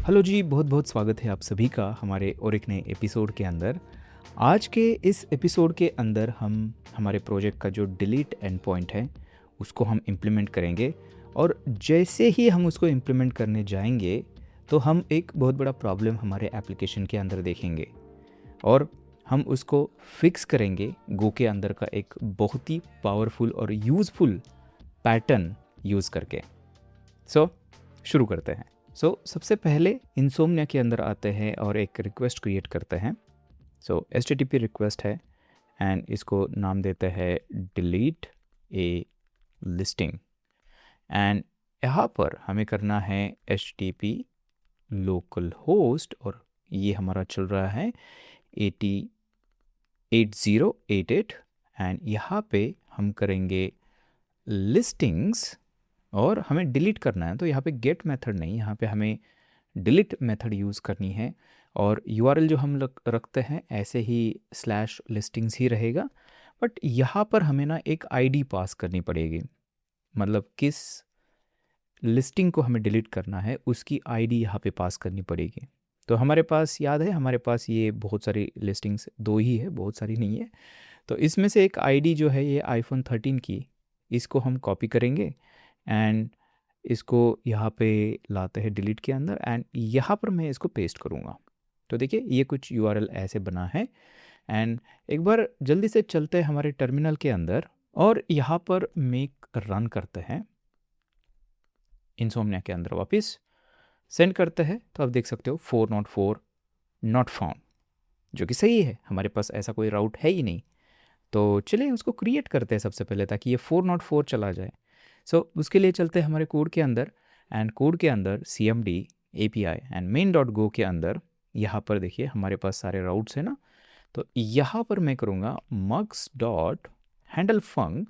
Hello जी, बहुत बहुत स्वागत है आप सभी का हमारे और एक नए एपिसोड के अंदर। आज के इस एपिसोड के अंदर हम हमारे प्रोजेक्ट का जो डिलीट एंड पॉइंट है उसको हम इम्प्लीमेंट करेंगे। और जैसे ही हम उसको इम्प्लीमेंट करने जाएंगे तो हम एक बहुत बड़ा प्रॉब्लम हमारे एप्लीकेशन के अंदर देखेंगे और हम उसको फिक्स करेंगे गो के अंदर का एक बहुत ही पावरफुल और यूज़फुल पैटर्न यूज़ करके। शुरू करते हैं। सबसे पहले इंसोम्निया के अंदर आते हैं और एक रिक्वेस्ट क्रिएट करते हैं। HTTP रिक्वेस्ट है एंड इसको नाम देते हैं डिलीट ए लिस्टिंग। एंड यहाँ पर हमें करना है HTTP लोकल होस्ट और ये हमारा चल रहा है 8088 एंड यहाँ पे हम करेंगे लिस्टिंग्स और हमें डिलीट करना है। तो यहाँ पे गेट मेथड नहीं, यहाँ पे हमें डिलीट मेथड यूज़ करनी है और URL जो हम रखते हैं ऐसे ही /listings ही रहेगा। बट यहाँ पर हमें ना एक ID पास करनी पड़ेगी, मतलब किस लिस्टिंग को हमें डिलीट करना है उसकी ID यहाँ पे पास करनी पड़ेगी। तो हमारे पास याद है, हमारे पास ये बहुत सारी लिस्टिंग्स 2 ही है, बहुत सारी नहीं है। तो इसमें से एक ID जो है ये iPhone 13 की, इसको हम कॉपी करेंगे एंड इसको यहाँ पे लाते हैं डिलीट के अंदर एंड यहाँ पर मैं इसको पेस्ट करूँगा। तो देखिए ये कुछ URL ऐसे बना है एंड एक बार जल्दी से चलते हैं हमारे टर्मिनल के अंदर और यहाँ पर मेक रन करते हैं इंसोम्निया के अंदर, वापस सेंड करते हैं। तो आप देख सकते हो 404 नॉट फाउंड, जो कि सही है, हमारे पास ऐसा कोई राउट है ही नहीं। तो चलिए उसको क्रिएट करते हैं सबसे पहले ताकि ये 404 चला जाए। उसके लिए चलते हैं हमारे कोड के अंदर एंड कोड के अंदर cmd API एंड main.go के अंदर यहाँ पर देखिए हमारे पास सारे राउट्स हैं ना। तो यहाँ पर मैं करूँगा mux.handlefunc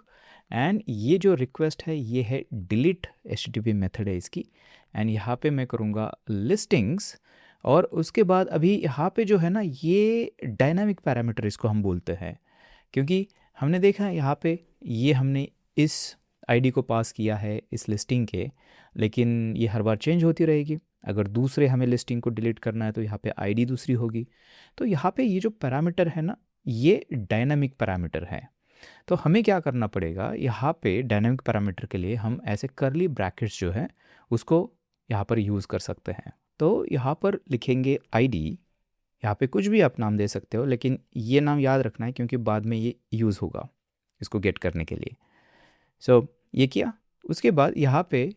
एंड ये जो रिक्वेस्ट है ये है डिलीट HTTP मेथड है इसकी एंड यहाँ पे मैं करूँगा लिस्टिंग्स और उसके बाद अभी यहाँ पे जो है ना ये डायनामिक पैरामीटर इसको हम बोलते हैं, क्योंकि हमने देखा यहाँ पे ये हमने इस ID को पास किया है इस लिस्टिंग के, लेकिन ये हर बार चेंज होती रहेगी। अगर दूसरे हमें लिस्टिंग को डिलीट करना है तो यहाँ पे ID दूसरी होगी। तो यहाँ पे ये जो पैरामीटर है ना ये डायनामिक पैरामीटर है। तो हमें क्या करना पड़ेगा, यहाँ पे डायनामिक पैरामीटर के लिए हम ऐसे करली ब्रैकेट्स जो है उसको यहाँ पर यूज़ कर सकते हैं। तो यहाँ पर लिखेंगे ID, यहाँ पे कुछ भी आप नाम दे सकते हो लेकिन ये नाम याद रखना है क्योंकि बाद में ये यूज़ होगा इसको गेट करने के लिए। ये किया, उसके बाद यहाँ पे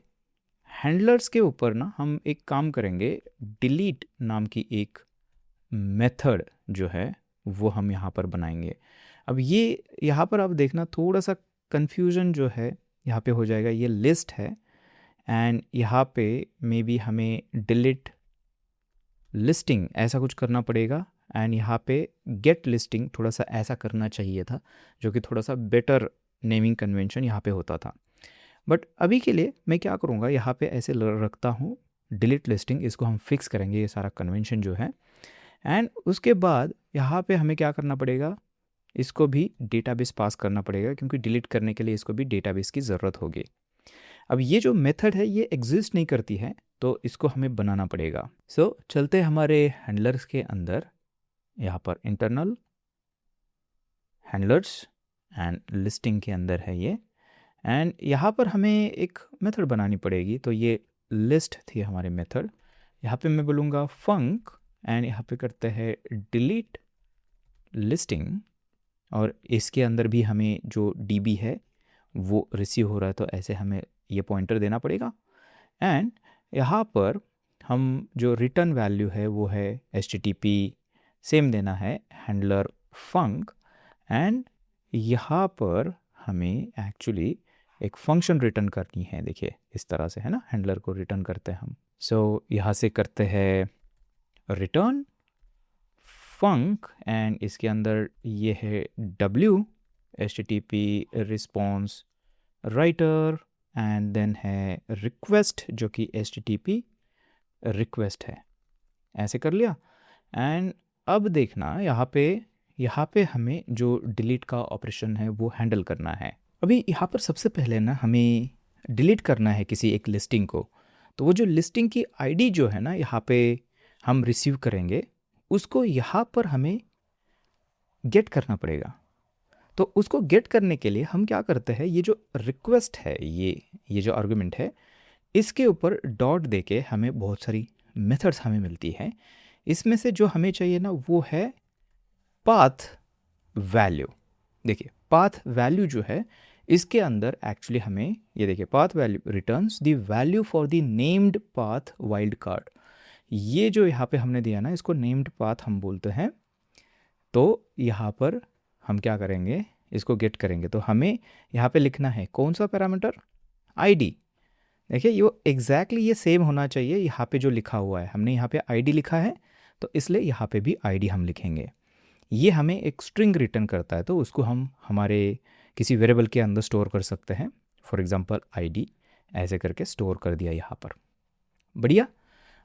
हैंडलर्स के ऊपर ना हम एक काम करेंगे, डिलीट नाम की एक मेथड जो है वो हम यहाँ पर बनाएंगे। अब ये यहाँ पर आप देखना थोड़ा सा कन्फ्यूजन जो है यहाँ पे हो जाएगा। ये लिस्ट है एंड यहाँ पे मे बी हमें डिलीट लिस्टिंग ऐसा कुछ करना पड़ेगा एंड यहाँ पे गेट लिस्टिंग थोड़ा सा ऐसा करना चाहिए था, जो कि थोड़ा सा बेटर नेमिंग कन्वेंशन यहाँ पे होता था। बट अभी के लिए मैं क्या करूँगा, यहाँ पे ऐसे रखता हूँ डिलीट लिस्टिंग, इसको हम फिक्स करेंगे ये सारा कन्वेंशन जो है। एंड उसके बाद यहाँ पे हमें क्या करना पड़ेगा, इसको भी डेटाबेस पास करना पड़ेगा क्योंकि डिलीट करने के लिए इसको भी डेटाबेस की ज़रूरत होगी। अब ये जो मेथड है ये एग्जिस्ट नहीं करती है तो इसको हमें बनाना पड़ेगा। चलते हैं हमारे हैंडलर्स के अंदर, यहाँ पर इंटरनल हैंडलर्स एंड लिस्टिंग के अंदर है ये एंड यहाँ पर हमें एक मेथड बनानी पड़ेगी। तो ये लिस्ट थी हमारे मेथड, यहाँ पे मैं बोलूँगा फंक एंड यहाँ पे करते हैं डिलीट लिस्टिंग और इसके अंदर भी हमें जो DB है वो रिसीव हो रहा है तो ऐसे हमें ये पॉइंटर देना पड़ेगा। एंड यहाँ पर हम जो रिटर्न वैल्यू है वो है HTTP सेम देना है हैंडलर फंक एंड यहाँ पर हमें एक्चुअली एक फंक्शन रिटर्न करनी है। देखिए इस तरह से है ना, हैंडलर को रिटर्न करते हैं हम। यहाँ से करते हैं रिटर्न फंक एंड इसके अंदर ये है W HTTP response writer and then है रिक्वेस्ट जो कि HTTP रिक्वेस्ट है। ऐसे कर लिया एंड अब देखना यहाँ पे हमें जो डिलीट का ऑपरेशन है वो हैंडल करना है। अभी यहाँ पर सबसे पहले ना हमें डिलीट करना है किसी एक लिस्टिंग को। तो वो जो लिस्टिंग की आईडी जो है ना यहाँ पे हम रिसीव करेंगे, उसको यहाँ पर हमें गेट करना पड़ेगा। तो उसको गेट करने के लिए हम क्या करते हैं, ये जो रिक्वेस्ट है, ये जो आर्गुमेंट है, इसके ऊपर डॉट देके हमें बहुत सारी मेथड्स हमें मिलती हैं। इसमें से जो हमें चाहिए ना वो है पाथ वैल्यू। देखिए पाथ वैल्यू जो है इसके अंदर एक्चुअली हमें ये देखिए path value returns the value for the named path wild card. ये जो यहाँ पे हमने दिया ना इसको नेम्ड पाथ हम बोलते हैं। तो यहाँ पर हम क्या करेंगे, इसको गेट करेंगे। तो हमें यहाँ पे लिखना है कौन सा पैरामीटर, आईडी। देखिए ये एग्जैक्टली ये सेम होना चाहिए यहाँ पे जो लिखा हुआ है। हमने यहाँ पे आईडी लिखा है तो इसलिए यहाँ पे भी आईडी हम लिखेंगे। ये हमें एक स्ट्रिंग रिटर्न करता है तो उसको हम हमारे किसी वेरिएबल के अंदर स्टोर कर सकते हैं। फॉर एग्जांपल आईडी ऐसे करके स्टोर कर दिया यहाँ पर। बढ़िया,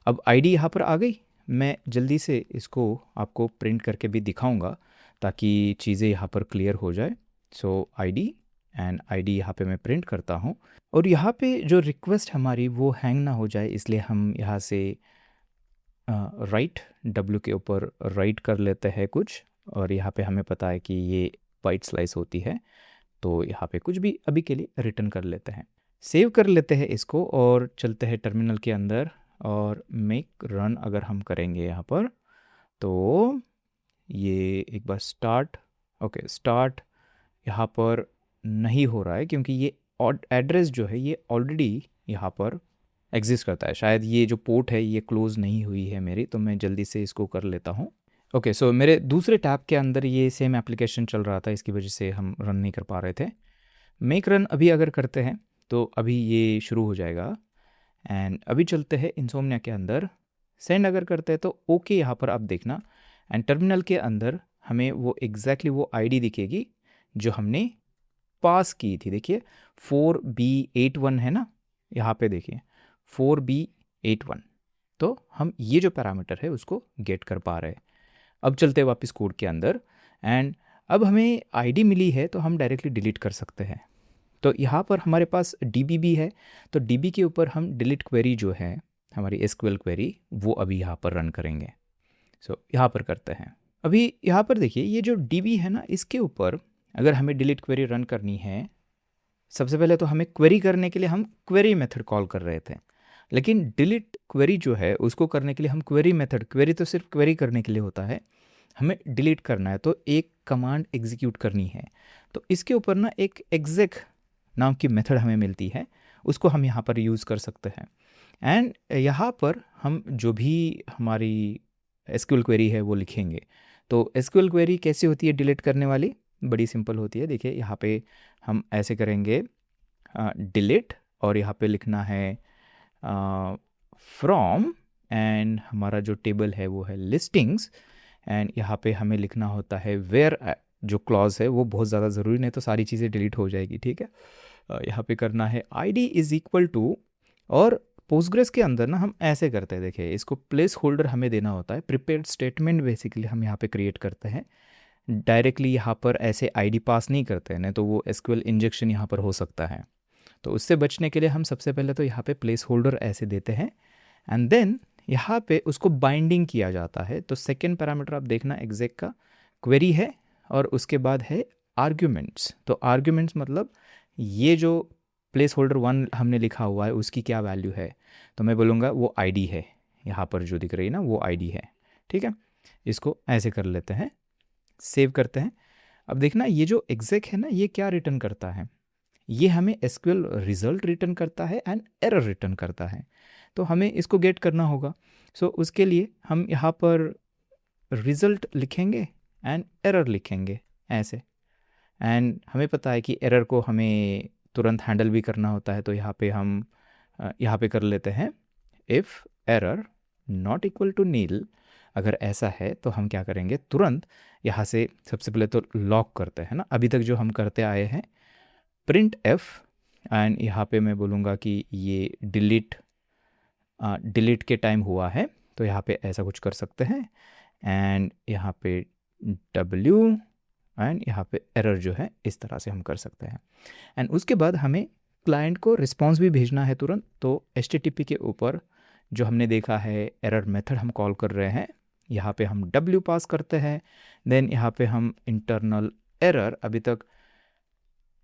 अब आईडी यहाँ पर आ गई। मैं जल्दी से इसको आपको प्रिंट करके भी दिखाऊंगा ताकि चीज़ें यहाँ पर क्लियर हो जाए। सो आईडी एंड आईडी यहाँ पे मैं प्रिंट करता हूँ। और यहाँ पे जो रिक्वेस्ट हमारी वो हैंग ना हो जाए इसलिए हम यहाँ से राइट डब्ल्यू के ऊपर राइट कर लेते हैं कुछ। और यहाँ पे हमें पता है कि ये वाइट स्लाइस होती है तो यहाँ पे कुछ भी अभी के लिए रिटर्न कर लेते हैं। सेव कर लेते हैं इसको और चलते हैं टर्मिनल के अंदर और मेक रन अगर हम करेंगे यहाँ पर तो ये एक बार स्टार्ट, ओके स्टार्ट यहाँ पर नहीं हो रहा है क्योंकि ये एड्रेस जो है ये ऑलरेडी यहाँ पर एग्जिस्ट करता है। शायद ये जो पोर्ट है ये क्लोज़ नहीं हुई है मेरी, तो मैं जल्दी से इसको कर लेता हूँ। ओके सो मेरे दूसरे टैब के अंदर ये सेम एप्लीकेशन चल रहा था, इसकी वजह से हम रन नहीं कर पा रहे थे। मेक रन अभी अगर करते हैं तो अभी ये शुरू हो जाएगा। एंड अभी चलते हैं इंसोम्निया के अंदर, सेंड अगर करते हैं तो ओके यहाँ पर आप देखना। एंड टर्मिनल के अंदर हमें वो एग्जैक्टली वो आईडी दिखेगी जो हमने पास की थी। देखिए 4B81 है ना, यहाँ पे देखिए 4B81। तो हम ये जो पैरामीटर है उसको गेट कर पा रहे हैं। अब चलते हैं वापस कोड के अंदर एंड अब हमें आईडी मिली है तो हम डायरेक्टली डिलीट कर सकते हैं। तो यहाँ पर हमारे पास DB भी है तो DB के ऊपर हम डिलीट क्वेरी जो है हमारी SQL क्वेरी वो अभी यहाँ पर रन करेंगे। सो यहाँ पर करते हैं। अभी यहाँ पर देखिए ये जो DB है ना इसके ऊपर अगर हमें डिलीट क्वेरी रन करनी है, सबसे पहले तो हमें क्वेरी करने के लिए हम क्वेरी मेथड कॉल कर रहे थे, लेकिन डिलीट क्वेरी जो है उसको करने के लिए हम क्वेरी मेथड, क्वेरी तो सिर्फ क्वेरी करने के लिए होता है, हमें डिलीट करना है तो एक कमांड एग्जीक्यूट करनी है। तो इसके ऊपर ना एक exec नाम की मेथड हमें मिलती है, उसको हम यहाँ पर यूज़ कर सकते हैं। एंड यहाँ पर हम जो भी हमारी SQL क्वेरी है वो लिखेंगे। तो SQL क्वेरी कैसी होती है डिलीट करने वाली, बड़ी सिंपल होती है। देखिए यहाँ पे हम ऐसे करेंगे डिलीट और यहाँ पे लिखना है फ्रॉम एंड हमारा जो टेबल है वो है लिस्टिंग्स। एंड यहाँ पे हमें लिखना होता है वेयर, जो क्लॉज है वो बहुत ज़्यादा ज़रूरी नहीं तो सारी चीज़ें डिलीट हो जाएगी, ठीक है। यहाँ पे करना है आईडी इज़ इक्वल टू, और पोस्टग्रेस के अंदर ना हम ऐसे करते हैं, देखिए इसको प्लेस होल्डर हमें देना होता है। प्रिपेयर्ड स्टेटमेंट बेसिकली हम यहाँ पे क्रिएट करते हैं, डायरेक्टली यहाँ पर ऐसे आईडी पास नहीं करते हैं, नहीं तो वो SQL इंजेक्शन यहाँ पर हो सकता है। तो उससे बचने के लिए हम सबसे पहले तो यहाँ पे प्लेस होल्डर ऐसे देते हैं एंड देन यहाँ पे उसको बाइंडिंग किया जाता है। तो सेकेंड पैरामीटर आप देखना exec का क्वेरी है और उसके बाद है आर्ग्यूमेंट्स। तो आर्ग्यूमेंट्स मतलब ये जो प्लेस होल्डर 1 हमने लिखा हुआ है उसकी क्या वैल्यू है, तो मैं बोलूँगा वो आईडी है, यहाँ पर जो दिख रही है ना वो आईडी है, ठीक है। इसको ऐसे कर लेते हैं, सेव करते हैं। अब देखना ये जो exec है ना ये क्या रिटर्न करता है, ये हमें SQL रिजल्ट रिटर्न करता है एंड एरर रिटर्न करता है। तो हमें इसको गेट करना होगा। सो उसके लिए हम यहाँ पर रिजल्ट लिखेंगे एंड एरर लिखेंगे ऐसे। एंड हमें पता है कि एरर को हमें तुरंत हैंडल भी करना होता है, तो यहाँ पे हम यहाँ पे कर लेते हैं if error not equal to nil. अगर ऐसा है तो हम क्या करेंगे, तुरंत यहाँ से सबसे पहले तो लॉक करते हैं ना, अभी तक जो हम करते आए हैं प्रिंट एफ। एंड यहाँ पे मैं बोलूँगा कि ये डिलीट के टाइम हुआ है तो यहाँ पे ऐसा कुछ कर सकते हैं। एंड यहाँ पे W एंड यहाँ पे एरर जो है इस तरह से हम कर सकते हैं। एंड उसके बाद हमें क्लाइंट को रिस्पॉन्स भी भेजना है तुरंत, तो HTTP के ऊपर जो हमने देखा है एरर मेथड हम कॉल कर रहे हैं, यहाँ पे हम W पास करते हैं, देन यहाँ पे हम इंटरनल एरर, अभी तक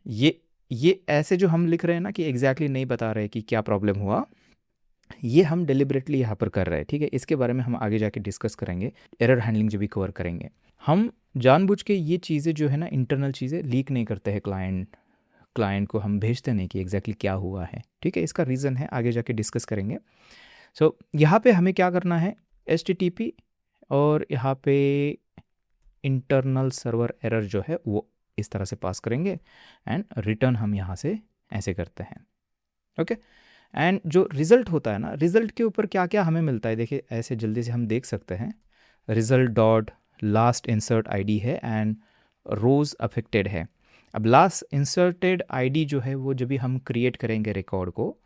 ये ऐसे जो हम लिख रहे हैं ना कि एग्जैक्टली नहीं बता रहे कि क्या प्रॉब्लम हुआ, ये हम डेलिबरेटली यहाँ पर कर रहे हैं, ठीक है। इसके बारे में हम आगे जाके डिस्कस करेंगे, एरर हैंडलिंग जो भी कवर करेंगे। हम जानबूझ के ये चीज़ें जो है ना, इंटरनल चीज़ें लीक नहीं करते हैं क्लाइंट को हम भेजते नहीं कि एग्जैक्टली क्या हुआ है, ठीक है। इसका रीज़न है, आगे जाके डिस्कस करेंगे। सो यहाँ पे हमें क्या करना है, HTTP और यहाँ पे इंटरनल सर्वर एरर जो है वो इस तरह से पास करेंगे, एंड रिटर्न हम यहाँ से ऐसे करते हैं, ओके। एंड जो रिज़ल्ट होता है ना, रिज़ल्ट के ऊपर क्या क्या हमें मिलता है, देखिए ऐसे जल्दी से हम देख सकते हैं। Result dot last insert ID है एंड रोज़ अफेक्टेड है। अब लास्ट इंसर्टेड ID जो है वो जब भी हम क्रिएट करेंगे रिकॉर्ड को,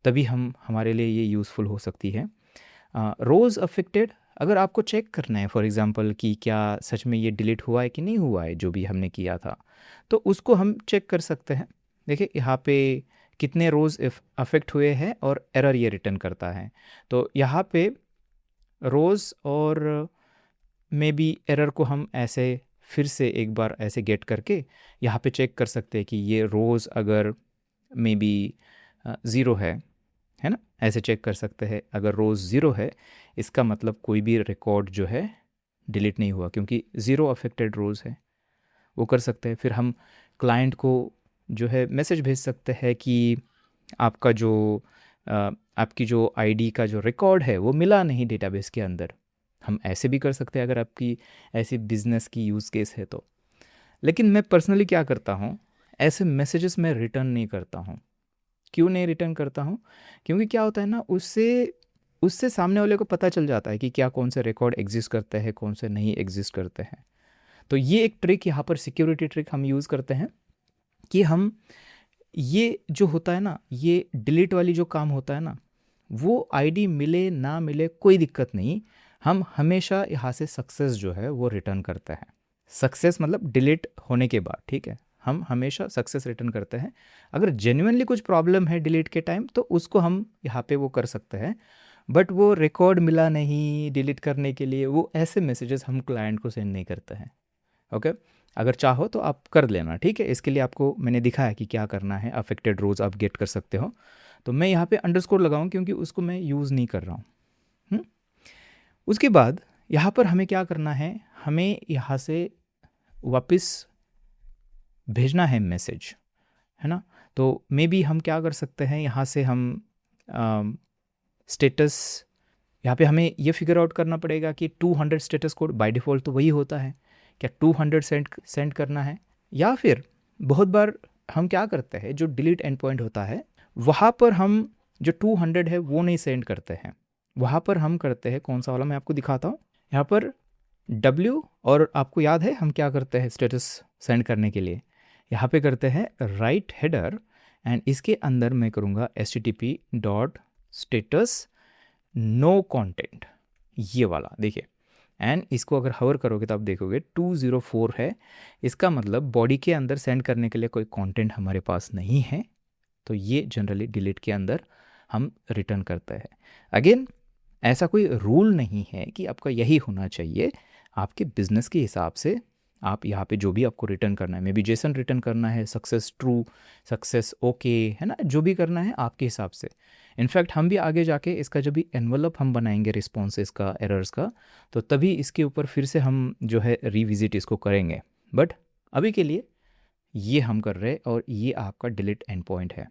तभी हमारे लिए ये यूज़फुल हो सकती है। रोज़ अफेक्टेड अगर आपको चेक करना है फॉर एग्ज़ाम्पल कि क्या सच में ये डिलीट हुआ है कि नहीं हुआ है जो भी हमने किया था, तो उसको हम चेक कर सकते हैं। देखिए यहाँ पे कितने रोज़ अफेक्ट हुए हैं और एरर ये रिटर्न करता है। तो यहाँ पे रोज़ और मे बी एरर को हम ऐसे फिर से एक बार ऐसे गेट करके यहाँ पे चेक कर सकते हैं कि ये रोज़ अगर मे बी 0 है ना, ऐसे चेक कर सकते हैं। अगर रोज़ 0 है इसका मतलब कोई भी रिकॉर्ड जो है डिलीट नहीं हुआ, क्योंकि 0 अफेक्टेड रोज़ है, वो कर सकते हैं। फिर हम क्लाइंट को जो है मैसेज भेज सकते हैं कि आपका जो आपकी जो ID का जो रिकॉर्ड है वो मिला नहीं डेटाबेस के अंदर। हम ऐसे भी कर सकते हैं अगर आपकी ऐसी बिजनेस की यूज़ केस है तो। लेकिन मैं पर्सनली क्या करता हूँ, ऐसे मैसेजेस मैं रिटर्न नहीं करता हूँ। क्यों नहीं रिटर्न करता हूँ? क्योंकि क्या होता है ना, उससे सामने वाले को पता चल जाता है कि क्या कौन से रिकॉर्ड एग्जिस्ट करते हैं, कौन से नहीं एग्जिस्ट करते हैं। तो ये एक ट्रिक यहाँ पर, सिक्योरिटी ट्रिक हम यूज़ करते हैं कि हम ये जो होता है ना, ये डिलीट वाली जो काम होता है ना, वो ID मिले ना मिले कोई दिक्कत नहीं, हम हमेशा यहाँ से सक्सेस जो है वो रिटर्न करते हैं। सक्सेस मतलब डिलीट होने के बाद, ठीक है, हम हमेशा सक्सेस रिटर्न करते हैं। अगर जेन्युइनली कुछ प्रॉब्लम है डिलीट के टाइम तो उसको हम यहाँ पे वो कर सकते हैं, बट वो रिकॉर्ड मिला नहीं डिलीट करने के लिए, वो ऐसे मैसेजेस हम क्लाइंट को सेंड नहीं करते हैं, ओके। अगर चाहो तो आप कर लेना, ठीक है। इसके लिए आपको मैंने दिखाया कि क्या करना है, अफेक्टेड रोज़ आप गेट कर सकते हो। तो मैं यहाँ पे अंडरस्कोर लगाऊँ क्योंकि उसको मैं यूज़ नहीं कर रहा हूँ। उसके बाद यहाँ पर हमें क्या करना है, हमें यहाँ से वापस भेजना है मैसेज, है ना। तो मे बी हम क्या कर सकते हैं, यहाँ से हम स्टेटस, यहाँ पे हमें ये फिगर आउट करना पड़ेगा कि 200 स्टेटस कोड बाय डिफ़ॉल्ट तो वही होता है, क्या 200 सेंड करना है, या फिर बहुत बार हम क्या करते हैं, जो डिलीट एंड पॉइंट होता है वहाँ पर हम जो 200 है वो नहीं सेंड करते हैं। वहाँ पर हम करते हैं कौन सा वाला, मैं आपको दिखाता हूँ। यहाँ पर W, और आपको याद है हम क्या करते हैं स्टेटस सेंड करने के लिए, यहाँ पे करते हैं राइट हेडर, एंड इसके अंदर मैं करूँगा http.status नो कंटेंट, ये वाला देखिए। एंड इसको अगर हवर करोगे तो आप देखोगे 204 है, इसका मतलब बॉडी के अंदर सेंड करने के लिए कोई कंटेंट हमारे पास नहीं है। तो ये जनरली डिलीट के अंदर हम रिटर्न करते हैं। अगेन ऐसा कोई रूल नहीं है कि आपका यही होना चाहिए, आपके बिजनेस के हिसाब से आप यहाँ पे जो भी आपको रिटर्न करना है, मे बी जेसन रिटर्न करना है, सक्सेस ट्रू, सक्सेस ओके, है ना, जो भी करना है आपके हिसाब से। इनफैक्ट हम भी आगे जाके इसका जब भी एनवलप हम बनाएंगे रिस्पॉन्सेस का, एरर्स का, तो तभी इसके ऊपर फिर से हम जो है रिविजिट इसको करेंगे। बट अभी के लिए ये हम कर रहे हैं, और ये आपका डिलीट एंड पॉइंट है।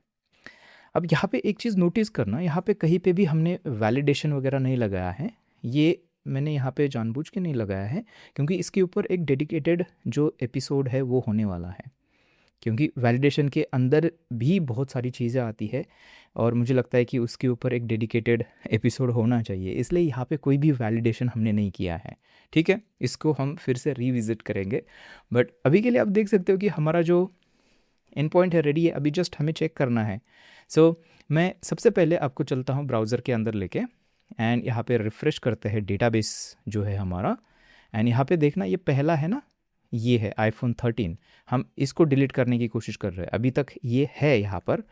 अब यहाँ पे एक चीज़ नोटिस करना, यहाँ पे कहीं पे भी हमने वैलिडेशन वगैरह नहीं लगाया है। ये मैंने यहाँ पे जानबूझ के नहीं लगाया है क्योंकि इसके ऊपर एक डेडिकेटेड जो एपिसोड है वो होने वाला है, क्योंकि वैलिडेशन के अंदर भी बहुत सारी चीज़ें आती है और मुझे लगता है कि उसके ऊपर एक डेडिकेटेड एपिसोड होना चाहिए, इसलिए यहाँ पे कोई भी वैलिडेशन हमने नहीं किया है, ठीक है। इसको हम फिर से रिविज़िट करेंगे, बट अभी के लिए आप देख सकते हो कि हमारा जो एंड पॉइंट है रेडी है, अभी जस्ट हमें चेक करना है। सो मैं सबसे पहले आपको चलता हूँ ब्राउज़र के अंदर लेके, एंड यहाँ पे रिफ़्रेश करते हैं डेटाबेस जो है हमारा, एंड यहाँ पे देखना ये पहला है ना, ये है iPhone 13, हम इसको डिलीट करने की कोशिश कर रहे हैं, अभी तक ये है यहाँ पर।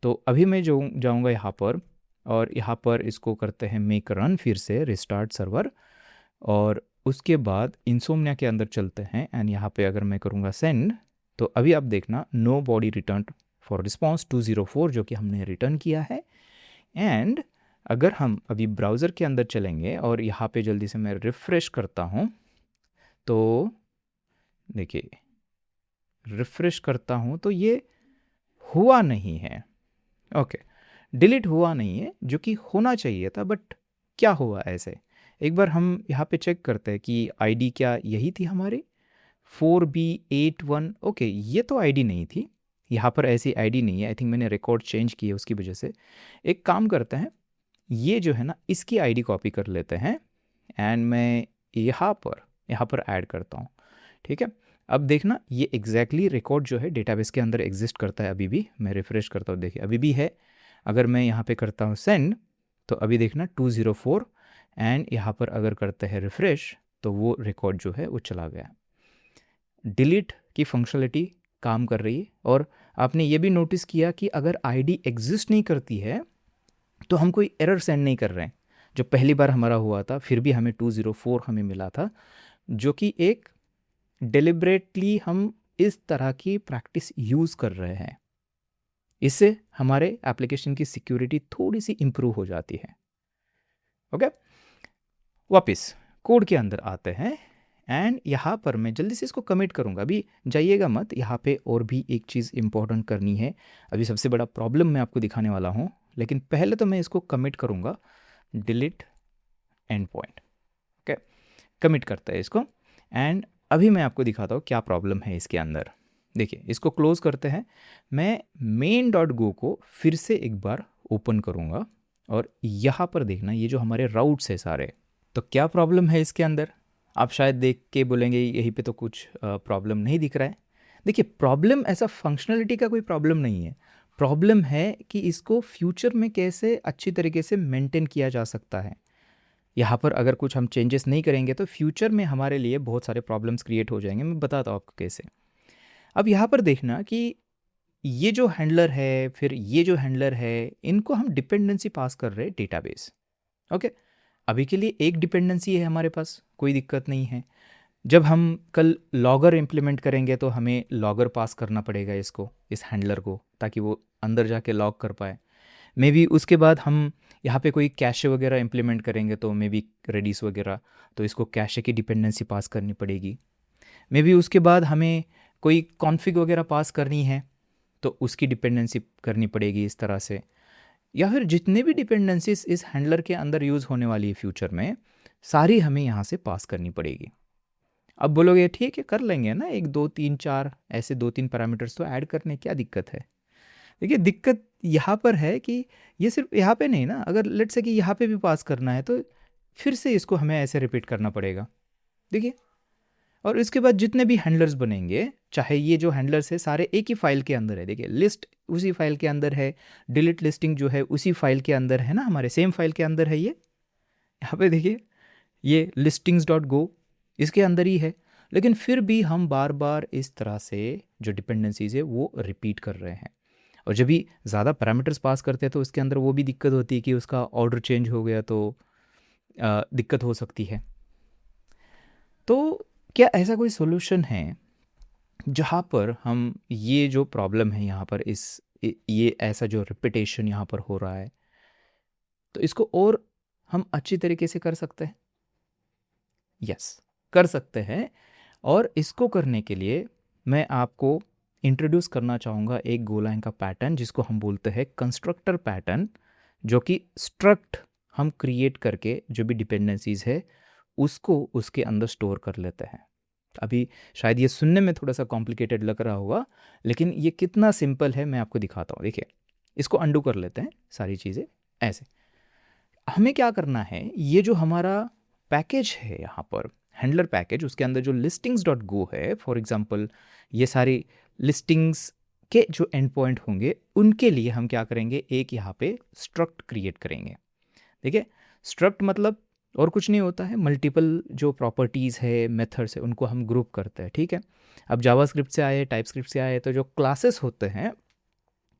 तो अभी मैं जो जाऊँगा यहाँ पर, और यहाँ पर इसको करते हैं मेक रन, फिर से रिस्टार्ट सर्वर, और उसके बाद इंसोम्निया के अंदर चलते हैं एंड यहाँ पे अगर मैं करूँगा सेंड, तो अभी आप देखना no body return for response 204 जो कि हमने रिटर्न किया है। एंड अगर हम अभी ब्राउज़र के अंदर चलेंगे और यहाँ पे जल्दी से मैं रिफ़्रेश करता हूँ, तो देखिए रिफ़्रेश करता हूँ तो ये हुआ नहीं है। ओके, डिलीट हुआ नहीं है, जो कि होना चाहिए था, बट क्या हुआ ऐसे? एक बार हम यहाँ पे चेक करते हैं कि आईडी क्या यही थी हमारी 4B81। ओके, ये तो आईडी नहीं थी, यहाँ पर ऐसी आईडी नहीं है। आई थिंक मैंने रिकॉर्ड चेंज किए उसकी वजह से। एक काम करते हैं, ये जो है ना इसकी आईडी कॉपी कर लेते हैं एंड मैं यहाँ पर ऐड करता हूँ, ठीक है। अब देखना ये एग्जैक्टली रिकॉर्ड जो है डेटाबेस के अंदर एग्जिस्ट करता है अभी भी। मैं रिफ़्रेश करता हूँ, देखिए अभी भी है। अगर मैं यहाँ पे करता हूँ सेंड, तो अभी देखना 204, एंड यहाँ पर अगर करते हैं रिफ़्रेश, तो वो रिकॉर्ड जो है वो चला गया। डिलीट की फंक्शनलिटी काम कर रही है। और आपने ये भी नोटिस किया कि अगर आईडी एग्जिस्ट नहीं करती है तो हम कोई एरर सेंड नहीं कर रहे हैं। जो पहली बार हमारा हुआ था फिर भी हमें 204 हमें मिला था, जो कि एक डेलिब्रेटली हम इस तरह की प्रैक्टिस यूज़ कर रहे हैं। इससे हमारे एप्लीकेशन की सिक्योरिटी थोड़ी सी इम्प्रूव हो जाती है। ओके, वापस कोड के अंदर आते हैं एंड यहाँ पर मैं जल्दी से इसको कमिट करूँगा। अभी जाइएगा मत, यहाँ पे और भी एक चीज़ इंपॉर्टेंट करनी है। अभी सबसे बड़ा प्रॉब्लम मैं आपको दिखाने वाला हूँ, लेकिन पहले तो मैं इसको कमिट करूँगा, delete and point. Okay, commit करता है इसको एंड अभी मैं आपको दिखाता हूँ क्या प्रॉब्लम है इसके अंदर। देखिए इसको क्लोज करते हैं। मैं main.go को फिर से एक बार ओपन करूँगा और यहाँ पर देखना ये जो हमारे राउट्स है सारे, तो क्या प्रॉब्लम है इसके अंदर। आप शायद देख के बोलेंगे यहीं पे तो कुछ प्रॉब्लम नहीं दिख रहा है। देखिए प्रॉब्लम ऐसा फंक्शनलिटी का कोई प्रॉब्लम नहीं है, प्रॉब्लम है कि इसको फ्यूचर में कैसे अच्छी तरीके से मेंटेन किया जा सकता है। यहाँ पर अगर कुछ हम चेंजेस नहीं करेंगे तो फ्यूचर में हमारे लिए बहुत सारे प्रॉब्लम्स क्रिएट हो जाएंगे। मैं बताता हूँ आपको कैसे। अब यहाँ पर देखना कि ये जो हैंडलर है, फिर ये जो हैंडलर है, इनको हम डिपेंडेंसी पास कर रहे हैं डेटाबेस। ओके, अभी के लिए एक डिपेंडेंसी है हमारे पास, कोई दिक्कत नहीं है। जब हम कल लॉगर इम्प्लीमेंट करेंगे तो हमें लॉगर पास करना पड़ेगा इसको, इस हैंडलर को, ताकि वो अंदर जाके लॉग कर पाए। मे बी उसके बाद हम यहाँ पे कोई कैशे वगैरह इम्प्लीमेंट करेंगे तो मे बी रेडिस वगैरह, तो इसको कैशे की डिपेंडेंसी पास करनी पड़ेगी। मे बी उसके बाद हमें कोई कॉन्फ़िग वगैरह पास करनी है तो उसकी डिपेंडेंसी करनी पड़ेगी इस तरह से। या फिर जितने भी डिपेंडेंसीज इस हैंडलर के अंदर यूज़ होने वाली है फ्यूचर में, सारी हमें यहाँ से पास करनी पड़ेगी। अब बोलोगे ठीक है कर लेंगे ना, 1 2 3 4 ऐसे 2-3 पैरामीटर्स तो ऐड करने, क्या दिक्कत है। देखिए दिक्कत यहाँ पर है कि ये सिर्फ यहाँ पे नहीं ना, अगर लेट से कि यहाँ पे भी पास करना है तो फिर से इसको हमें ऐसे रिपीट करना पड़ेगा। देखिए, और इसके बाद जितने भी हैंडलर्स बनेंगे, चाहे ये जो हैंडलर्स है सारे एक ही फाइल के अंदर है। देखिए लिस्ट उसी फाइल के अंदर है, डिलीट लिस्टिंग जो है उसी फाइल के अंदर है ना, हमारे सेम फाइल के अंदर है। ये यहाँ पे देखिए ये listings.go इसके अंदर ही है, लेकिन फिर भी हम बार बार इस तरह से जो डिपेंडेंसीज है वो रिपीट कर रहे हैं। और जब भी ज़्यादा पैरामीटर्स पास करते हैं तो उसके अंदर वो भी दिक्कत होती है कि उसका ऑर्डर चेंज हो गया तो दिक्कत हो सकती है। तो क्या ऐसा कोई सोल्यूशन है जहाँ पर हम ये जो प्रॉब्लम है यहाँ पर ये ऐसा जो रिपीटेशन यहाँ पर हो रहा है, तो इसको और हम अच्छी तरीके से कर सकते हैं? यस, कर सकते हैं। और इसको करने के लिए मैं आपको इंट्रोड्यूस करना चाहूँगा एक गोलाइन का पैटर्न जिसको हम बोलते हैं कंस्ट्रक्टर पैटर्न, जो कि स्ट्रक्ट हम क्रिएट करके जो भी डिपेंडेंसीज है उसको उसके अंदर स्टोर कर लेते हैं। अभी शायद ये सुनने में थोड़ा सा कॉम्प्लिकेटेड लग रहा होगा, लेकिन ये कितना सिंपल है मैं आपको दिखाता हूँ। देखिए इसको अंडू कर लेते हैं सारी चीज़ें। ऐसे हमें क्या करना है, ये जो हमारा पैकेज है यहाँ पर हैंडलर पैकेज, उसके अंदर जो listings.go है, फॉर एग्जांपल ये सारी लिस्टिंग्स के जो एंड पॉइंट होंगे उनके लिए हम क्या करेंगे, एक यहाँ पे स्ट्रक्ट क्रिएट करेंगे। देखिए स्ट्रक्ट मतलब और कुछ नहीं होता है, मल्टीपल जो प्रॉपर्टीज़ है, मेथड्स है, उनको हम ग्रुप करते हैं। ठीक है, अब जावास्क्रिप्ट से आए, टाइपस्क्रिप्ट से आए, तो जो क्लासेस होते हैं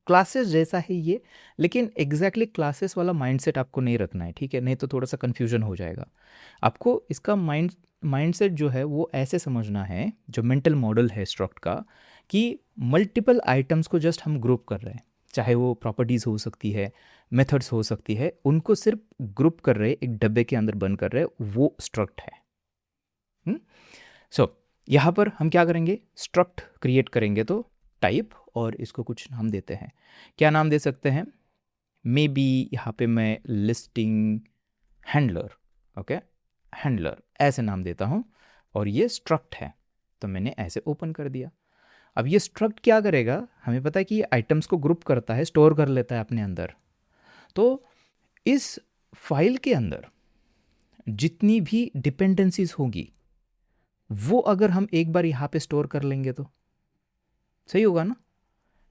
क्लासेस जैसा है ये, लेकिन एग्जैक्टली क्लासेस वाला माइंडसेट आपको नहीं रखना है, ठीक है, नहीं तो थोड़ा सा कन्फ्यूजन हो जाएगा। आपको इसका माइंडसेट जो है वो ऐसे समझना है, जो मेंटल मॉडल है स्ट्रक्ट का, कि मल्टीपल आइटम्स को जस्ट हम ग्रुप कर रहे हैं, चाहे वो प्रॉपर्टीज़ हो सकती है, मेथड्स हो सकती है, उनको सिर्फ ग्रुप कर रहे, एक डब्बे के अंदर बंद कर रहे, वो स्ट्रक्ट है। सो यहाँ पर हम क्या करेंगे, स्ट्रक्ट क्रिएट करेंगे तो टाइप, और इसको कुछ नाम देते हैं। क्या नाम दे सकते हैं? मे बी यहाँ पे मैं लिस्टिंग हैंडलर, ओके, हैंडलर ऐसे नाम देता हूँ, और ये स्ट्रक्ट है, तो मैंने ऐसे ओपन कर दिया। अब ये स्ट्रक्ट क्या करेगा, हमें पता है कि ये आइटम्स को ग्रुप करता है, स्टोर कर लेता है अपने अंदर। तो इस फाइल के अंदर जितनी भी डिपेंडेंसीज होगी, वो अगर हम एक बार यहाँ पे स्टोर कर लेंगे तो सही होगा ना,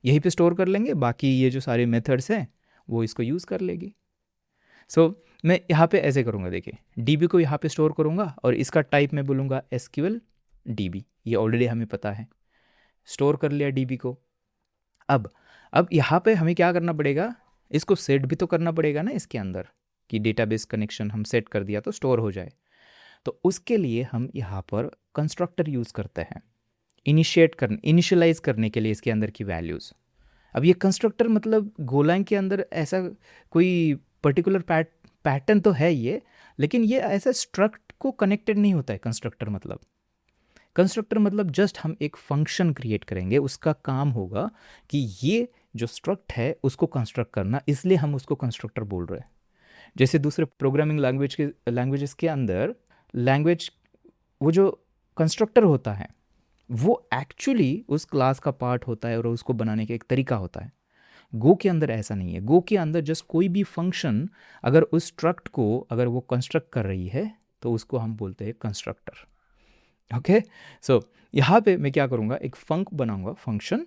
यहीं पे स्टोर कर लेंगे, बाकी ये जो सारे मेथड्स हैं वो इसको यूज़ कर लेगी। सो मैं यहाँ पे ऐसे करूँगा, देखिए डीबी को यहाँ पे स्टोर करूँगा, और इसका टाइप मैं बोलूँगा एसक्यूएल डीबी, ये ऑलरेडी हमें पता है, स्टोर कर लिया डीबी को। अब यहाँ पे हमें क्या करना पड़ेगा, इसको सेट भी तो करना पड़ेगा ना इसके अंदर, कि डेटाबेस कनेक्शन हम सेट कर दिया तो स्टोर हो जाए। तो उसके लिए हम यहाँ पर कंस्ट्रक्टर यूज़ करते हैं, इनिशियलाइज करने के लिए इसके अंदर की वैल्यूज़। अब ये कंस्ट्रक्टर मतलब गोlang के अंदर ऐसा कोई पर्टिकुलर पैटर्न तो है ये, लेकिन ये ऐसा स्ट्रक्ट को कनेक्टेड नहीं होता है। कंस्ट्रक्टर मतलब जस्ट हम एक फंक्शन क्रिएट करेंगे, उसका काम होगा कि ये जो स्ट्रक्ट है उसको कंस्ट्रक्ट करना, इसलिए हम उसको कंस्ट्रक्टर बोल रहे हैं। जैसे दूसरे प्रोग्रामिंग लैंग्वेजेस के अंदर लैंग्वेज, वो जो कंस्ट्रक्टर होता है वो एक्चुअली उस क्लास का पार्ट होता है और उसको बनाने का एक तरीका होता है। गो के अंदर ऐसा नहीं है। गो के अंदर जस्ट कोई भी फंक्शन अगर उस स्ट्रक्ट को अगर वो कंस्ट्रक्ट कर रही है तो उसको हम बोलते हैं कंस्ट्रक्टर। ओके, सो यहाँ पे मैं क्या करूँगा, एक फंक बनाऊँगा फंक्शन,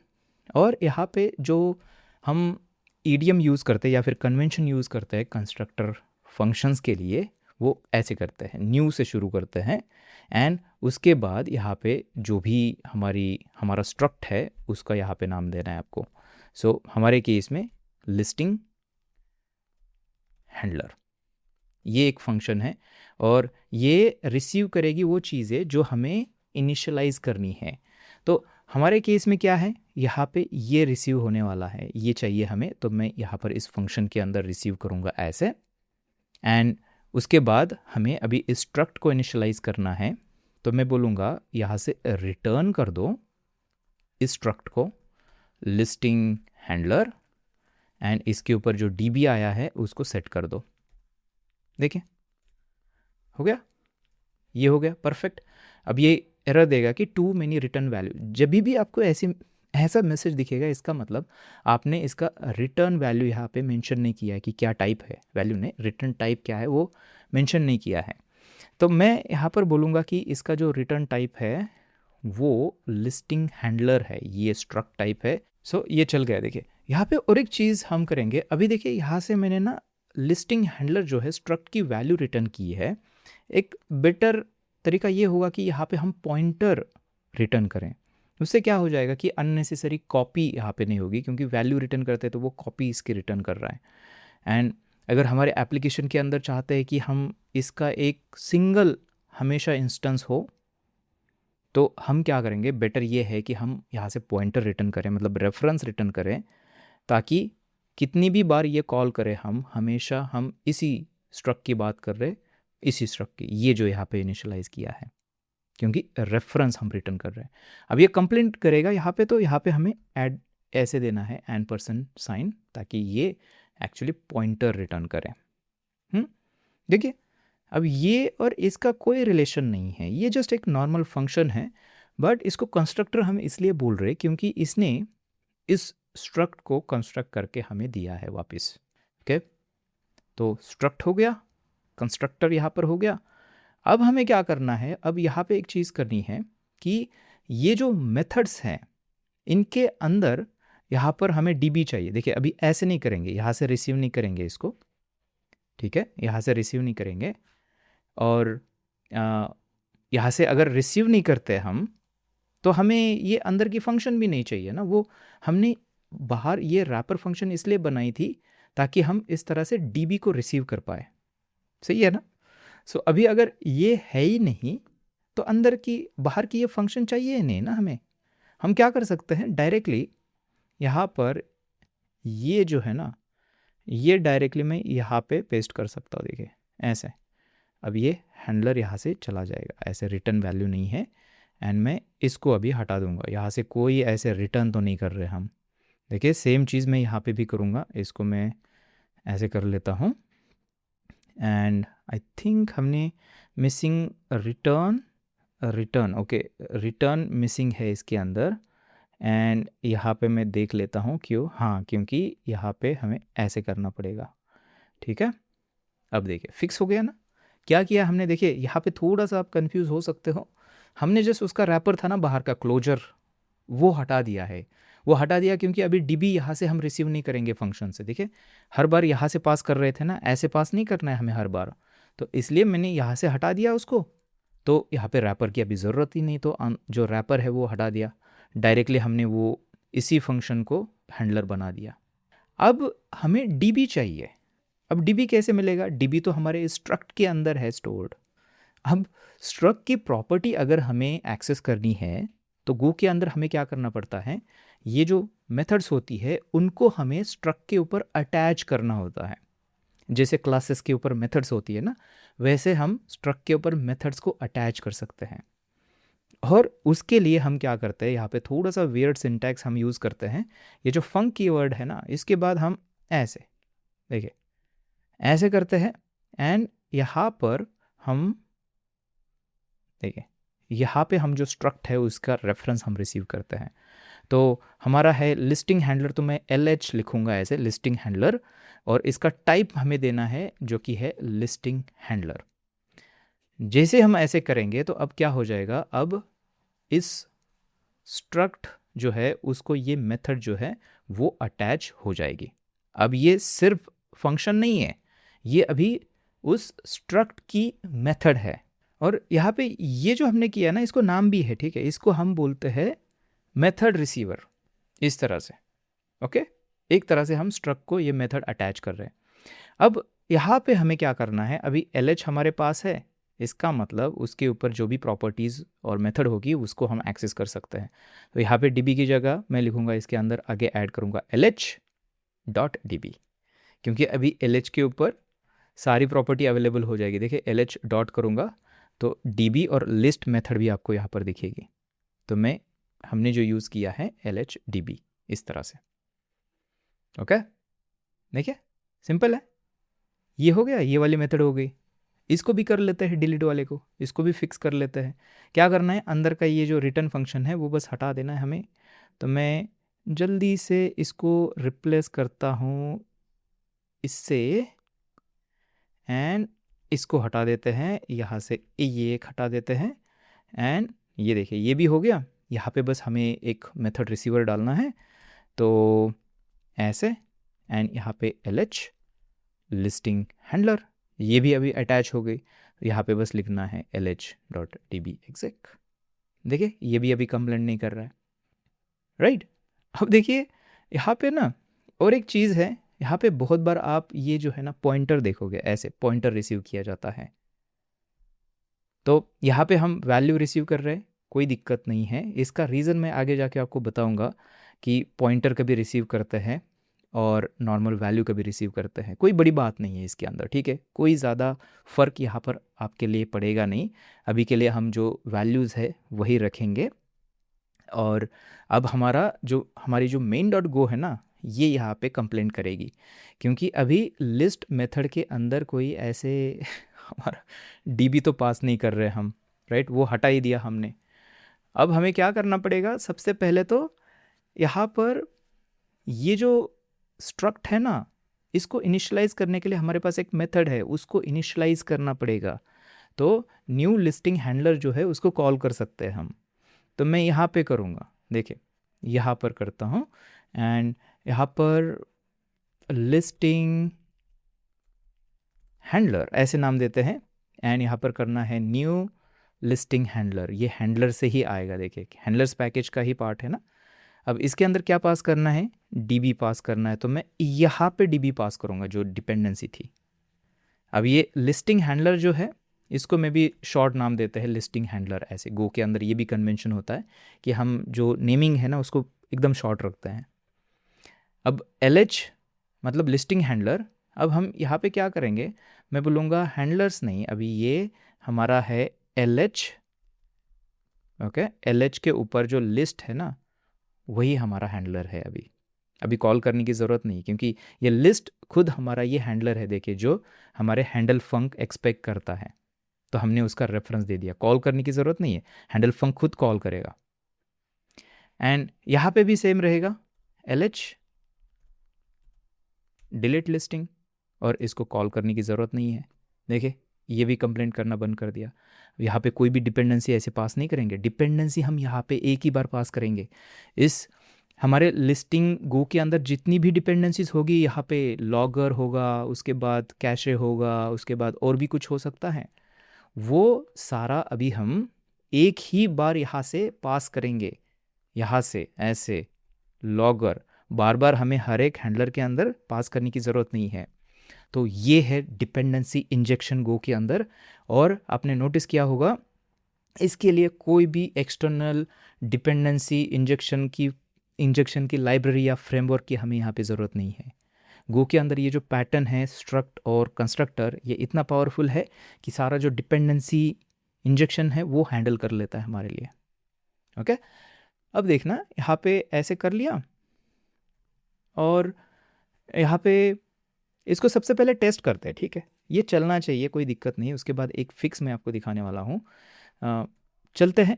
और यहाँ पे जो हम ईडीएम यूज़ करते हैं या फिर कन्वेंशन यूज़ करते हैं कंस्ट्रक्टर फंक्शंस के लिए, वो ऐसे करते हैं, न्यू से शुरू करते हैं, एंड उसके बाद यहाँ पे जो भी हमारा स्ट्रक्ट है उसका यहाँ पे नाम देना है आपको। सो हमारे केस में लिस्टिंग हैंडलर, ये एक फंक्शन है, और ये रिसीव करेगी वो चीज़ें जो हमें इनिशियलाइज करनी है। तो हमारे केस में क्या है, यहाँ पे ये रिसीव होने वाला है, ये चाहिए हमें, तो मैं यहाँ पर इस फंक्शन के अंदर रिसीव करूँगा ऐसे, एंड उसके बाद हमें अभी इस स्ट्रक्ट को इनिशियलाइज करना है, तो मैं बोलूँगा यहाँ से रिटर्न कर दो इस स्ट्रक्ट को लिस्टिंग हैंडलर, एंड इसके ऊपर जो डीबी आया है उसको सेट कर दो। देखिए हो गया, ये हो गया परफेक्ट। अब ये एरर देगा कि टू मेनी रिटर्न वैल्यू। जब भी आपको ऐसा मैसेज दिखेगा, इसका मतलब आपने इसका रिटर्न वैल्यू यहाँ पे मेंशन नहीं किया है कि क्या टाइप है, वैल्यू ने रिटर्न टाइप क्या है वो मेंशन नहीं किया है। तो मैं यहाँ पर बोलूँगा कि इसका जो रिटर्न टाइप है वो लिस्टिंग हैंडलर है, ये स्ट्रक्ट टाइप है। सो ये चल गया। देखिए यहाँ पे और एक चीज़ हम करेंगे, अभी देखिए यहाँ से मैंने ना लिस्टिंग हैंडलर जो है स्ट्रक्ट की वैल्यू रिटर्न की है। एक बेटर तरीका ये होगा कि यहाँ पे हम पॉइंटर रिटर्न करें, उससे क्या हो जाएगा कि अननेसेसरी कॉपी यहाँ पे नहीं होगी, क्योंकि वैल्यू रिटर्न करते हैं तो वो कॉपी इसकी रिटर्न कर रहा है। एंड अगर हमारे एप्लीकेशन के अंदर चाहते हैं कि हम इसका एक सिंगल हमेशा इंस्टेंस हो, तो हम क्या करेंगे, बेटर ये है कि हम यहाँ से पॉइंटर रिटर्न करें, मतलब रेफरेंस रिटर्न करें, ताकि कितनी भी बार ये कॉल करें हम हमेशा हम इसी स्ट्रक्ट की बात कर रहे, इसी स्ट्रक्ट की, ये जो यहाँ पे इनिशियलाइज़ किया है, क्योंकि रेफरेंस हम रिटर्न कर रहे हैं। अब ये कंप्लेंट करेगा यहाँ पे, तो यहाँ पे हमें ऐड ऐसे देना है $, ताकि ये एक्चुअली पॉइंटर रिटर्न करें। देखिए अब ये और इसका कोई रिलेशन नहीं है, ये जस्ट एक नॉर्मल फंक्शन है, बट इसको कंस्ट्रक्टर हम इसलिए बोल रहे क्योंकि इसने इस स्ट्रक्ट को कंस्ट्रक्ट करके हमें दिया है वापस। ओके, तो स्ट्रक्ट हो गया, कंस्ट्रक्टर यहाँ पर हो गया। अब हमें क्या करना है, अब यहाँ पे एक चीज़ करनी है कि ये जो मेथड्स हैं इनके अंदर यहाँ पर हमें डीबी चाहिए। देखिए अभी ऐसे नहीं करेंगे, यहाँ से रिसीव नहीं करेंगे इसको, ठीक है, यहाँ से रिसीव नहीं करेंगे, और यहाँ से अगर रिसीव नहीं करते हम तो हमें ये अंदर की फंक्शन भी नहीं चाहिए ना, वो हमने बाहर ये रैपर फंक्शन इसलिए बनाई थी ताकि हम इस तरह से डीबी को रिसीव कर पाए। सही है ना? सो अभी अगर ये है ही नहीं तो अंदर की बाहर की ये फंक्शन चाहिए ही नहीं ना हमें। हम क्या कर सकते हैं, डायरेक्टली यहाँ पर ये जो है ना, ये डायरेक्टली मैं यहाँ पे पेस्ट कर सकता हूँ। देखिए ऐसे, अब ये हैंडलर यहाँ से चला जाएगा, ऐसे रिटर्न वैल्यू नहीं है। एंड मैं इसको अभी हटा दूंगा यहाँ से, कोई ऐसे रिटर्न तो नहीं कर रहे हम। देखिए सेम चीज़ मैं यहाँ पे भी करूँगा, इसको मैं ऐसे कर लेता हूँ। एंड आई थिंक हमने missing return okay, return missing है इसके अंदर। एंड यहाँ पे मैं देख लेता हूँ क्यों, हाँ क्योंकि यहाँ पे हमें ऐसे करना पड़ेगा। ठीक है, अब देखिए फिक्स हो गया ना। क्या किया हमने, देखिए यहाँ पे थोड़ा सा आप कंफ्यूज हो सकते हो। हमने जस्ट उसका रैपर था ना बाहर का क्लोजर, वो हटा दिया है। वो हटा दिया क्योंकि अभी डीबी यहाँ से हम रिसीव नहीं करेंगे फंक्शन से। देखिए हर बार यहाँ से पास कर रहे थे ना, ऐसे पास नहीं करना है हमें हर बार, तो इसलिए मैंने यहाँ से हटा दिया उसको। तो यहाँ पे रैपर की अभी ज़रूरत ही नहीं, तो जो रैपर है वो हटा दिया। डायरेक्टली हमने वो इसी फंक्शन को हैंडलर बना दिया। अब हमें डीबी चाहिए। अब डीबी कैसे मिलेगा? डीबी तो हमारे स्ट्रक्ट के अंदर है स्टोर्ड। अब स्ट्रक्ट की प्रॉपर्टी अगर हमें एक्सेस करनी है तो गो के अंदर हमें क्या करना पड़ता है, ये जो मेथड्स होती है उनको हमें स्ट्रक्ट के ऊपर अटैच करना होता है। जैसे क्लासेस के ऊपर मेथड्स होती है ना, वैसे हम स्ट्रक्ट के ऊपर मेथड्स को अटैच कर सकते हैं। और उसके लिए हम क्या करते हैं, यहाँ पे थोड़ा सा वियर्ड सिंटैक्स हम यूज़ करते हैं। ये जो फंक कीवर्ड है ना, इसके बाद हम ऐसे, देखिए ऐसे करते हैं। एंड यहाँ पर हम देखिए, यहाँ पे हम जो स्ट्रक्ट है उसका रेफरेंस हम रिसीव करते हैं। तो हमारा है लिस्टिंग हैंडलर, तो मैं LH लिखूँगा ऐसे, लिस्टिंग हैंडलर। और इसका टाइप हमें देना है जो कि है लिस्टिंग हैंडलर। जैसे हम ऐसे करेंगे तो अब क्या हो जाएगा, अब इस स्ट्रक्ट जो है उसको ये मेथड जो है वो अटैच हो जाएगी। अब ये सिर्फ फंक्शन नहीं है, ये अभी उस स्ट्रक्ट की मेथड है। और यहाँ पे ये जो हमने किया ना, इसको नाम भी है, ठीक है, इसको हम बोलते हैं मेथड रिसीवर। इस तरह से ओके, एक तरह से हम स्ट्रक्ट को ये मेथड अटैच कर रहे हैं। अब यहाँ पे हमें क्या करना है, अभी LH हमारे पास है, इसका मतलब उसके ऊपर जो भी प्रॉपर्टीज़ और मेथड होगी उसको हम एक्सेस कर सकते हैं। तो यहाँ पे DB की जगह मैं लिखूँगा, इसके अंदर आगे ऐड करूँगा LH.DB, क्योंकि अभी LH के ऊपर सारी प्रॉपर्टी अवेलेबल हो जाएगी। देखिए LH डॉट करूँगा तो DB और लिस्ट मेथड भी आपको यहाँ पर दिखेगी। तो हमने जो यूज़ किया है LH.DB इस तरह से। ओके, देखिए सिंपल है, ये हो गया, ये वाली मेथड हो गई। इसको भी कर लेते हैं, डिलीट वाले को, इसको भी फिक्स कर लेते हैं। क्या करना है, अंदर का ये जो रिटर्न फंक्शन है वो बस हटा देना है हमें। तो मैं जल्दी से इसको रिप्लेस करता हूँ इससे, एंड इसको हटा देते हैं यहाँ से, ये एक हटा देते हैं। एंड ये देखिए ये भी हो गया। यहाँ पे बस हमें एक मेथड रिसीवर डालना है, तो ऐसे, एंड यहाँ पे LH लिस्टिंग हैंडलर, ये भी अभी अटैच हो गई। यहाँ पे बस लिखना है LH.DB exec। देखिए ये भी अभी कंप्लेंट नहीं कर रहा है, राइट। अब देखिए यहाँ पे ना और एक चीज़ है, यहाँ पे बहुत बार आप ये जो है ना पॉइंटर देखोगे, ऐसे पॉइंटर रिसीव किया जाता है। तो यहाँ पे हम वैल्यू रिसीव कर रहे हैं, कोई दिक्कत नहीं है। इसका रीज़न मैं आगे जाके आपको बताऊंगा कि पॉइंटर कभी रिसीव करते हैं और नॉर्मल वैल्यू कभी रिसीव करते हैं, कोई बड़ी बात नहीं है इसके अंदर, ठीक है। कोई ज़्यादा फ़र्क यहाँ पर आपके लिए पड़ेगा नहीं। अभी के लिए हम जो वैल्यूज़ है वही रखेंगे। और अब हमारी जो main.go है ना, ये यहाँ पे कंप्लेंट करेगी, क्योंकि अभी लिस्ट मेथड के अंदर कोई ऐसे हमारा DB तो पास नहीं कर रहे हम, राइट, वो हटा ही दिया हमने। अब हमें क्या करना पड़ेगा, सबसे पहले तो यहाँ पर ये जो स्ट्रक्ट है ना, इसको इनिशियलाइज करने के लिए हमारे पास एक मेथड है, उसको इनिशियलाइज करना पड़ेगा। तो न्यू लिस्टिंग हैंडलर जो है उसको कॉल कर सकते हैं हम। तो मैं यहाँ पे करूँगा, देखिए यहाँ पर करता हूँ, एंड यहाँ पर लिस्टिंग हैंडलर ऐसे नाम देते हैं। एंड यहाँ पर करना है न्यू लिस्टिंग हैंडलर, ये हैंडलर से ही आएगा। देखिए हैंडलर्स पैकेज का ही पार्ट है ना। अब इसके अंदर क्या पास करना है, डीबी पास करना है, तो मैं यहाँ पे डीबी पास करूँगा जो डिपेंडेंसी थी। अब ये लिस्टिंग हैंडलर जो है इसको मैं भी शॉर्ट नाम देते हैं लिस्टिंग हैंडलर। ऐसे गो के अंदर ये भी कन्वेंशन होता है कि हम जो नेमिंग है ना उसको एकदम शॉर्ट रखते हैं। अब LH मतलब लिस्टिंग हैंडलर। अब हम यहाँ पे क्या करेंगे, मैं बोलूँगा हैंडलर्स नहीं, अभी ये हमारा है LH। ओके, LH के ऊपर जो लिस्ट है ना वही हमारा हैंडलर है। अभी कॉल करने की ज़रूरत नहीं, क्योंकि ये लिस्ट खुद हमारा ये हैंडलर है। देखिए जो हमारे हैंडल फंक एक्सपेक्ट करता है, तो हमने उसका रेफरेंस दे दिया, कॉल करने की ज़रूरत नहीं है, हैंडल फंक खुद कॉल करेगा। एंड यहाँ पे भी सेम रहेगा, LH डिलीट लिस्टिंग, और इसको कॉल करने की ज़रूरत नहीं है। देखिए ये भी कंप्लेंट करना बंद कर दिया। यहाँ पे कोई भी डिपेंडेंसी ऐसे पास नहीं करेंगे, डिपेंडेंसी हम यहाँ पे एक ही बार पास करेंगे। इस हमारे लिस्टिंग गो के अंदर जितनी भी डिपेंडेंसीज होगी, यहाँ पे लॉगर होगा, उसके बाद कैशे होगा, उसके बाद और भी कुछ हो सकता है, वो सारा अभी हम एक ही बार यहाँ से पास करेंगे। यहाँ से ऐसे लॉगर बार बार हमें हर एक हैंडलर के अंदर पास करने की ज़रूरत नहीं है। तो ये है डिपेंडेंसी इंजेक्शन गो के अंदर। और आपने नोटिस किया होगा इसके लिए कोई भी एक्सटर्नल डिपेंडेंसी इंजेक्शन की लाइब्रेरी या फ्रेमवर्क की हमें यहाँ पे ज़रूरत नहीं है। गो के अंदर ये जो पैटर्न है स्ट्रक्ट और कंस्ट्रक्टर, ये इतना पावरफुल है कि सारा जो डिपेंडेंसी इंजेक्शन है वो हैंडल कर लेता है हमारे लिए। ओके, अब देखना यहाँ पे ऐसे कर लिया, और यहाँ पे इसको सबसे पहले टेस्ट करते हैं। ठीक है, ये चलना चाहिए, कोई दिक्कत नहीं। उसके बाद एक फिक्स मैं आपको दिखाने वाला हूँ। चलते हैं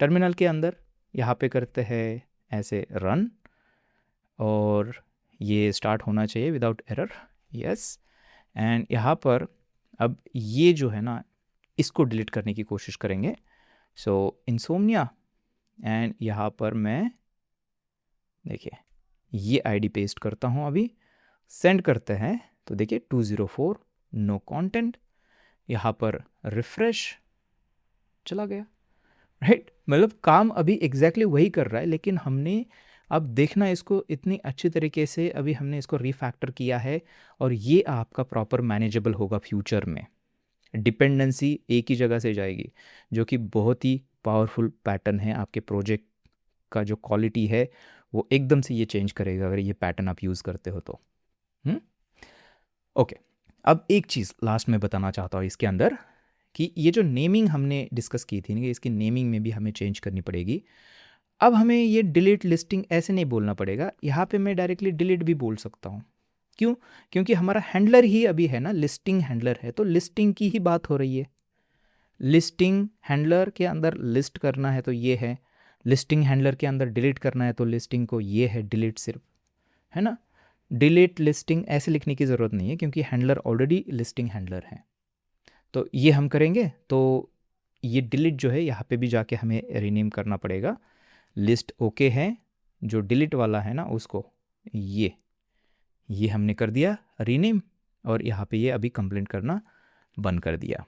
टर्मिनल के अंदर, यहाँ पे करते हैं ऐसे रन, और ये स्टार्ट होना चाहिए विदाउट एरर। यस, एंड यहाँ पर अब ये जो है ना इसको डिलीट करने की कोशिश करेंगे। सो इंसोम्निया, एंड यहाँ पर मैं देखिए ये आईडी पेस्ट करता हूँ, अभी सेंड करते हैं। तो देखिए 204 नो कंटेंट, यहाँ पर रिफ्रेश चला गया। राइट, मतलब काम अभी एग्जैक्टली वही कर रहा है, लेकिन हमने अब देखना इसको इतनी अच्छी तरीके से अभी हमने इसको रिफैक्टर किया है, और ये आपका प्रॉपर मैनेजेबल होगा फ्यूचर में। डिपेंडेंसी एक ही जगह से जाएगी, जो कि बहुत ही पावरफुल पैटर्न है। आपके प्रोजेक्ट का जो क्वालिटी है वो एकदम से ये चेंज करेगा अगर ये पैटर्न आप यूज़ करते हो तो। ओके, अब एक चीज़ लास्ट में बताना चाहता हूँ इसके अंदर, कि ये जो नेमिंग हमने डिस्कस की थी ना, इसकी नेमिंग में भी हमें चेंज करनी पड़ेगी। अब हमें ये डिलीट लिस्टिंग ऐसे नहीं बोलना पड़ेगा, यहाँ पे मैं डायरेक्टली डिलीट भी बोल सकता हूँ। क्यों? क्योंकि हमारा हैंडलर ही अभी है ना, लिस्टिंग हैंडलर है, तो लिस्टिंग की ही बात हो रही है। लिस्टिंग हैंडलर के अंदर लिस्ट करना है तो ये है, लिस्टिंग हैंडलर के अंदर डिलीट करना है तो लिस्टिंग को ये है डिलीट सिर्फ, है ना। डिलीट लिस्टिंग ऐसे लिखने की ज़रूरत नहीं है, क्योंकि हैंडलर ऑलरेडी लिस्टिंग हैंडलर है। तो ये हम करेंगे, तो ये डिलीट जो है यहाँ पे भी जाके हमें रीनेम करना पड़ेगा। लिस्ट ओके है, जो डिलीट वाला है ना उसको ये हमने कर दिया रीनेम, और यहाँ पे ये अभी कंप्लेंट करना बंद कर दिया।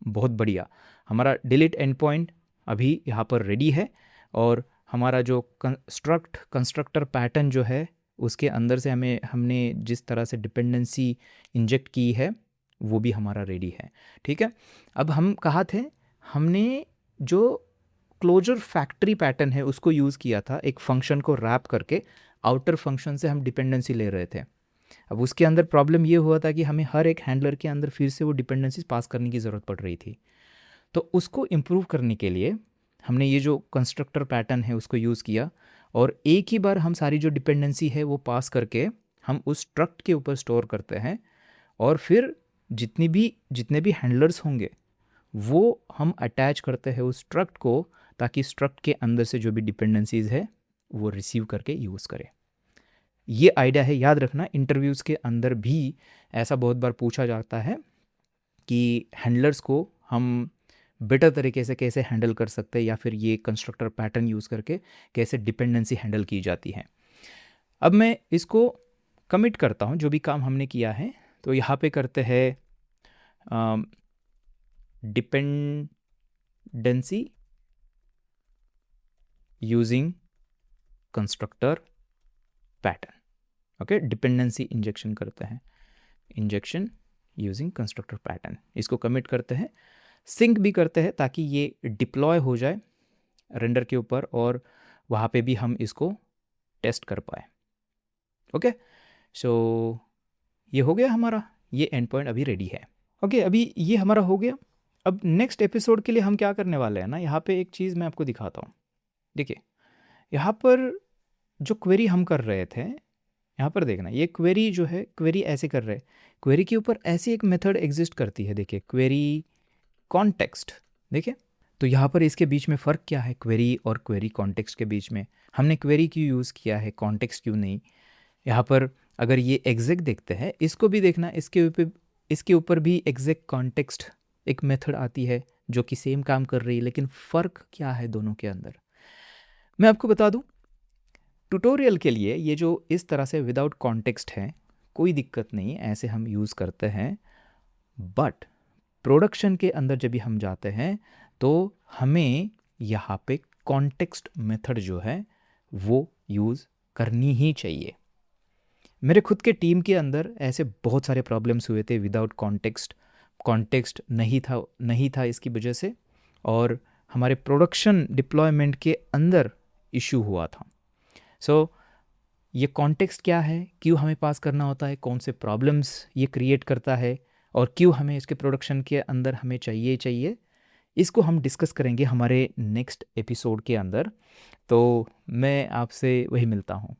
बहुत बढ़िया, हमारा डिलीट एंड पॉइंट अभी यहाँ पर रेडी है, और हमारा जो कंस्ट्रक्टर पैटर्न जो है उसके अंदर से हमने जिस तरह से डिपेंडेंसी इंजेक्ट की है वो भी हमारा रेडी है। ठीक है, अब हम कहाँ थे, हमने जो क्लोजर फैक्ट्री पैटर्न है उसको यूज़ किया था, एक फंक्शन को रैप करके आउटर फंक्शन से हम डिपेंडेंसी ले रहे थे। अब उसके अंदर प्रॉब्लम ये हुआ था कि हमें हर एक हैंडलर के अंदर फिर से वो डिपेंडेंसीज पास करने की ज़रूरत पड़ रही थी। तो उसको इम्प्रूव करने के लिए हमने ये जो कंस्ट्रक्टर पैटर्न है उसको यूज़ किया, और एक ही बार हम सारी जो डिपेंडेंसी है वो पास करके हम उस स्ट्रक्ट के ऊपर स्टोर करते हैं, और फिर जितने भी हैंडलर्स होंगे वो हम अटैच करते हैं उस स्ट्रक्ट को, ताकि स्ट्रक्ट के अंदर से जो भी डिपेंडेंसीज है वो रिसीव करके यूज़ करें। ये आइडिया है, याद रखना। इंटरव्यूज़ के अंदर भी ऐसा बहुत बार पूछा जाता है कि हैंडलर्स को हम बेटर तरीके से कैसे हैंडल कर सकते हैं, या फिर ये कंस्ट्रक्टर पैटर्न यूज़ करके कैसे डिपेंडेंसी हैंडल की जाती है। अब मैं इसको कमिट करता हूँ जो भी काम हमने किया है। तो यहाँ पे करते हैं dependency using constructor pattern. Okay, dependency injection करते हैं, इंजेक्शन यूजिंग कंस्ट्रक्टर पैटर्न, इसको कमिट करते हैं, सिंक भी करते हैं ताकि ये डिप्लॉय हो जाए रेंडर के ऊपर और वहाँ पे भी हम इसको टेस्ट कर पाए। ओके, सो ये हो गया हमारा, ये एंड पॉइंट अभी रेडी है। ओके, अभी ये हमारा हो गया। अब नेक्स्ट एपिसोड के लिए हम क्या करने वाले हैं ना, यहाँ पे एक चीज़ मैं आपको दिखाता हूँ। देखिए, यहाँ पर जो क्वेरी हम कर रहे थे, यहाँ पर देखना, ये क्वेरी जो है, क्वेरी ऐसे कर रहे हैं, क्वेरी के ऊपर ऐसी एक मेथड एग्जिस्ट करती है। देखिए, क्वेरी कॉन्टेक्स्ट, देखिए, तो यहाँ पर इसके बीच में फ़र्क क्या है, क्वेरी और क्वेरी कॉन्टेक्स्ट के बीच में? हमने क्वेरी क्यों यूज़ किया है, कॉन्टेक्स्ट क्यों नहीं? यहाँ पर अगर ये एग्जैक्ट देखते हैं, इसको भी देखना, इसके ऊपर भी एग्जैक्ट कॉन्टेक्स्ट एक मेथड आती है जो कि सेम काम कर रही है, लेकिन फ़र्क क्या है दोनों के अंदर? मैं आपको बता दूं, ट्यूटोरियल के लिए ये जो इस तरह से विदाउट कॉन्टेक्स्ट है, कोई दिक्कत नहीं, ऐसे हम यूज़ करते हैं। बट प्रोडक्शन के अंदर जब भी हम जाते हैं तो हमें यहाँ पे कॉन्टेक्स्ट मेथड जो है वो यूज़ करनी ही चाहिए। मेरे खुद के टीम के अंदर ऐसे बहुत सारे प्रॉब्लम्स हुए थे विदाउट कॉन्टेक्स्ट नहीं था इसकी वजह से, और हमारे प्रोडक्शन डिप्लॉयमेंट के अंदर इशू हुआ था। सो ये कॉन्टेक्स्ट क्या है, क्यों हमें पास करना होता है, कौन से प्रॉब्लम्स ये क्रिएट करता है और क्यों हमें इसके प्रोडक्शन के अंदर हमें चाहिए, इसको हम डिस्कस करेंगे हमारे नेक्स्ट एपिसोड के अंदर। तो मैं आपसे वही मिलता हूँ।